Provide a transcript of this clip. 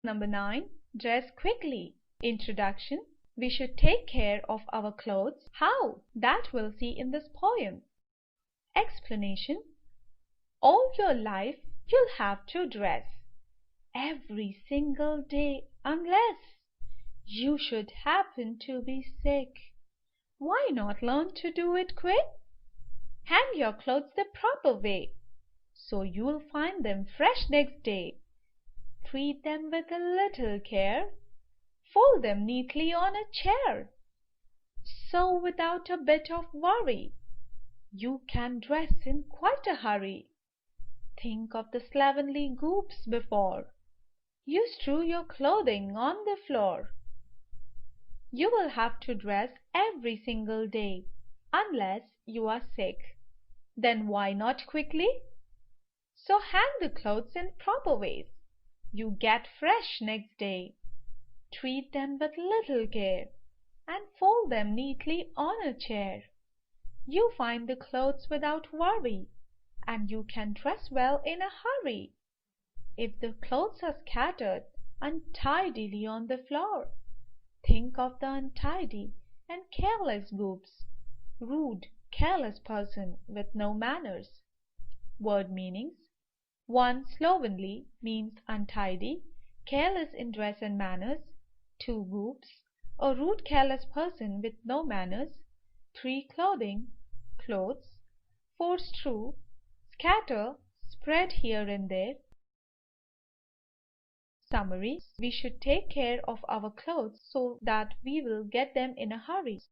Number 9. Dress quickly. Introduction. We should take care of our clothes. How? That we'll see in this poem. Explanation. All your life you'll have to dress every single day unless you should happen to be sick. Why not learn to do it quick? Hang your clothes the proper way, so you'll find them fresh next day. Treat them with a little care. Fold them neatly on a chair. So without a bit of worry, you can dress in quite a hurry. Think of the slovenly Goops before you strew your clothing on the floor. You will have to dress every single day, unless you are sick. Then why not quickly? So hang the clothes in proper ways. You get fresh next day. Treat them with little care, and fold them neatly on a chair. You find the clothes without worry, and you can dress well in a hurry. If the clothes are scattered untidily on the floor, think of the untidy and careless Goops, rude, careless person with no manners. Word meanings. 1. Slovenly means untidy, careless in dress and manners. 2. Goops, a rude, careless person with no manners. 3. Clothing, clothes. 4. Strew, scatter, spread here and there. Summary. We should take care of our clothes so that we will get them in a hurry.